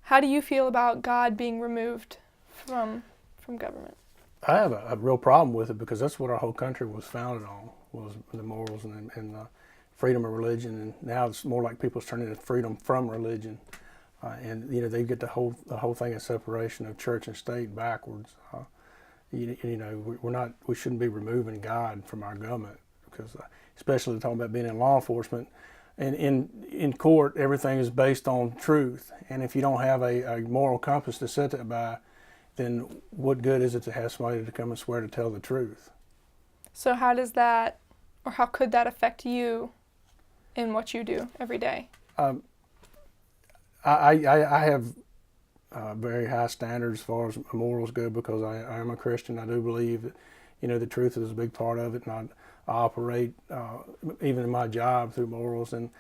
How do you feel about God being removed from government? I have a real problem with it because that's what our whole country was founded on, was the morals and freedom of religion. And now it's more like people's turning to freedom from religion. And they get the whole thing of separation of church and state backwards. We shouldn't be removing God from our government because, especially talking about being in law enforcement, and in court everything is based on truth. And if you don't have a moral compass to set that by, then what good is it to have somebody to come and swear to tell the truth? So how does that, or how could that affect you in what you do every day? I have very high standards as far as morals go because I am a Christian. I do believe that, the truth is a big part of it, and I operate even in my job through morals. And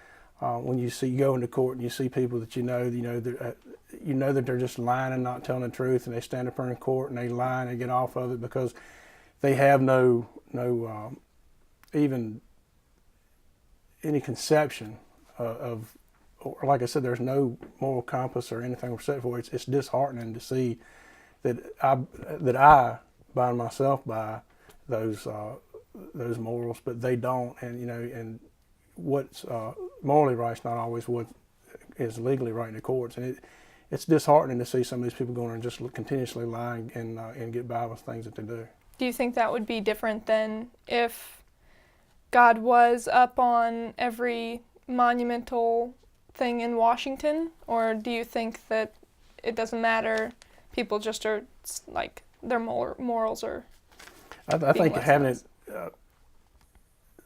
when you go into court and you see people that you know that they're just lying and not telling the truth, and they stand up in court and they lie and they get off of it because they have no even any conception of, or like I said, there's no moral compass or anything we're set for. It's disheartening to see that I bind myself by those morals, but they don't. And what's morally right is not always what is legally right in the courts. And it's disheartening to see some of these people going and just continuously lying and get by with things that they do. Do you think that would be different than if God was up on every monumental thing in Washington? Or do you think that it doesn't matter, people just are like their morals are I think having less? it,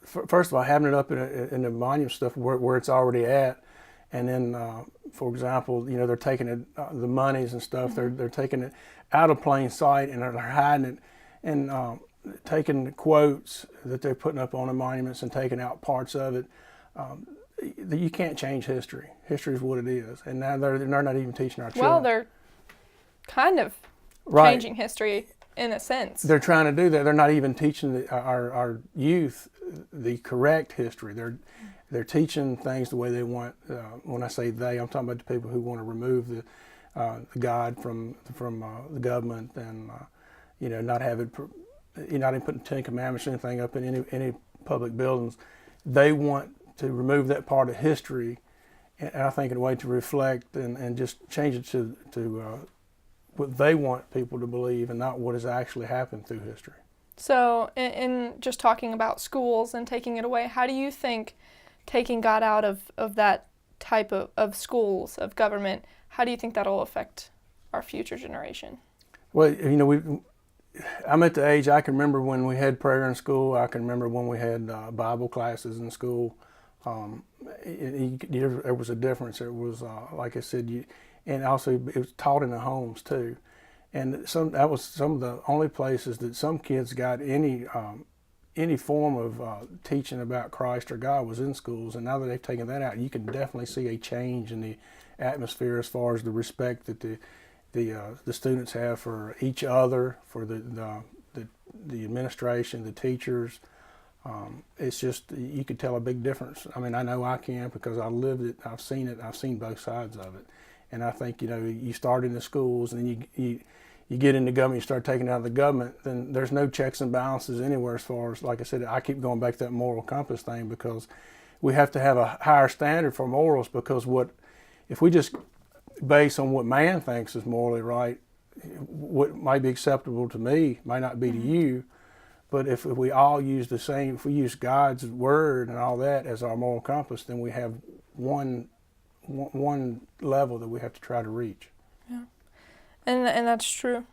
first of all, having it up in the monument stuff where it's already at, and then, for example, they're taking it, the monies and stuff, they're taking it out of plain sight and they're hiding it, and taking the quotes that they're putting up on the monuments and taking out parts of it. You can't change history. History is what it is, and now they're not even teaching our children. Well, they're kind of Right. changing history in a sense. They're trying to do that. They're not even teaching our youth the correct history. They're teaching things the way they want. When I say they, I'm talking about the people who want to remove the God from the government, and not have it. Not even putting Ten Commandments or anything up in any public buildings. They want to remove that part of history, and I think in a way to reflect and just change it to what they want people to believe and not what has actually happened through history. So in just talking about schools and taking it away, how do you think taking God out of that type of schools, of government, how do you think that'll affect our future generation? Well, I'm at the age I can remember when we had prayer in school. I can remember when we had Bible classes in school. There was a difference. It was, like I said, and also it was taught in the homes too. And that was some of the only places that some kids got any form of teaching about Christ or God was in schools. And now that they've taken that out, you can definitely see a change in the atmosphere as far as the respect that the students have for each other, for the administration, the teachers. It's just, you could tell a big difference. I mean, I know I can because I lived it, I've seen it, I've seen both sides of it. And I think, you start in the schools and then you get into government, you start taking out of the government, then there's no checks and balances anywhere as far as, like I said, I keep going back to that moral compass thing because we have to have a higher standard for morals because if we just base on what man thinks is morally right, what might be acceptable to me might not be to you. But if we all use the same, if we use God's word and all that as our moral compass, then we have one level that we have to try to reach. Yeah, and that's true.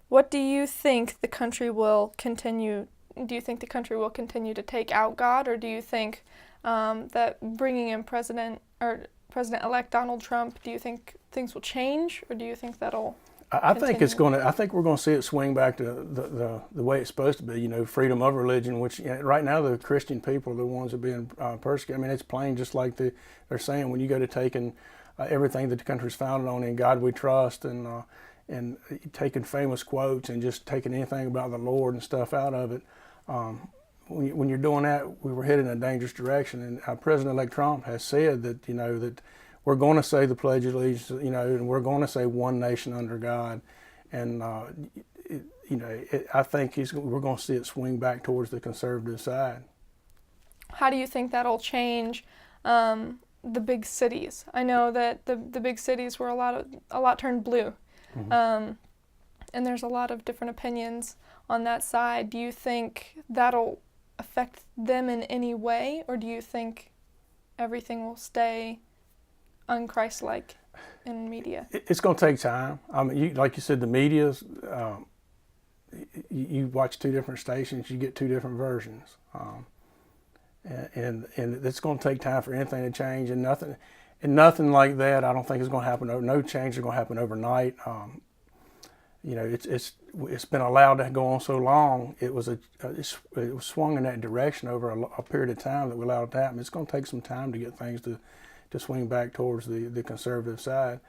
What do you think the country will continue? Do you think the country will continue to take out God, or do you think that bringing in President-elect Donald Trump, do you think things will change, or do you think that'll? I think it's going to. I think we're going to see it swing back to the way it's supposed to be. Freedom of religion. Which right now the Christian people are the ones that are being persecuted. I mean, it's plain just like they're saying when you go to taking everything that the country's founded on, "In God We Trust," and taking famous quotes and just taking anything about the Lord and stuff out of it. When you're doing that, we were headed in a dangerous direction. And President-elect Trump has said that that we're going to say the Pledge of Allegiance, and we're going to say one nation under God, and I think we're going to see it swing back towards the conservative side. How do you think that'll change the big cities? I know that the big cities were a lot turned blue, and there's a lot of different opinions on that side. Do you think that'll affect them in any way, or do you think everything will stay unchristlike in media? It's going to take time. I mean, like you said, the media's. You watch two different stations, you get two different versions, and it's going to take time for anything to change. And nothing like that, I don't think is going to happen. No change is going to happen overnight. It's been allowed to go on so long. It was swung in that direction over a period of time that we allowed it to happen. It's going to take some time to get things to swing back towards the conservative side.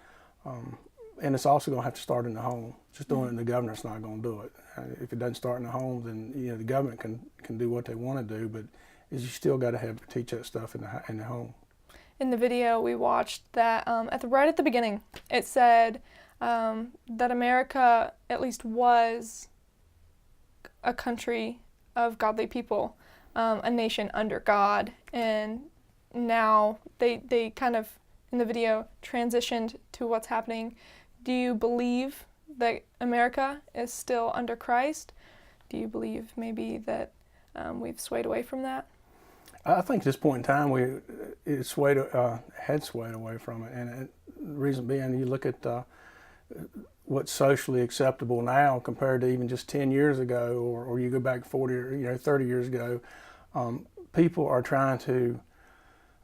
And it's also going to have to start in the home. Just doing it in the government's not going to do it. If it doesn't start in the home, then the government can do what they want to do, but you still got to teach that stuff in the home. In the video we watched, that right at the beginning, it said that America at least was a country of godly people, a nation under God, and now they kind of in the video transitioned to what's happening. Do you believe that America is still under Christ? Do you believe maybe that we've swayed away from that? I think at this point in time had swayed away from it, and the reason being, you look at what's socially acceptable now compared to even just 10 years ago, or you go back 40 or 30 years ago. People are trying to.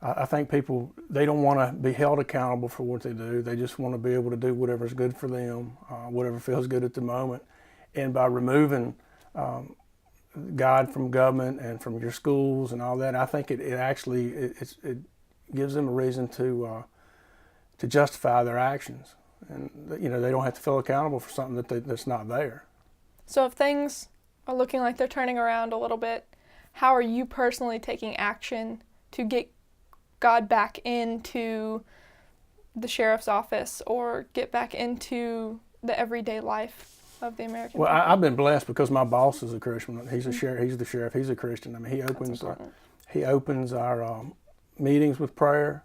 I think people, they don't want to be held accountable for what they do. They just want to be able to do whatever's good for them, whatever feels good at the moment. And by removing God from government and from your schools and all that, I think it gives them a reason to justify their actions. And they don't have to feel accountable for something that's not there. So if things are looking like they're turning around a little bit, how are you personally taking action to get God back into the sheriff's office or get back into the everyday life of the American people? I've been blessed because my boss is a Christian. He's a sheriff. He's the sheriff. He's a Christian. I mean, he opens our meetings with prayer.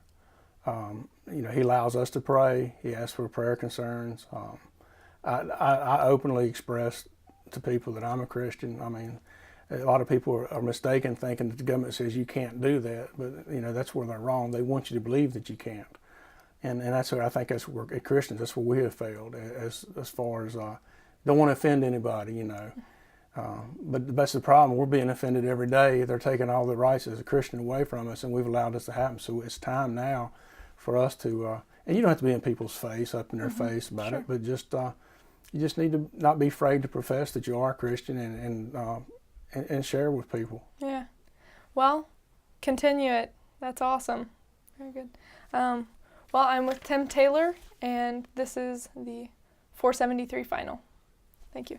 He allows us to pray. He asks for prayer concerns. I openly express to people that I'm a Christian. I mean, a lot of people are mistaken thinking that the government says you can't do that, but that's where they're wrong. They want you to believe that you can't, and that's where I think that's where at Christians, that's where we have failed as far as don't want to offend anybody, but that's the problem. We're being offended every day. They're taking all the rights as a Christian away from us, and we've allowed this to happen. So it's time now for us to, and you don't have to be in people's face, up in their face about it, but just you just need to not be afraid to profess that you are a Christian and share with people. Yeah. Well, continue it. That's awesome. Very good. Well, I'm with Tim Taylor, and this is the 473 final. Thank you.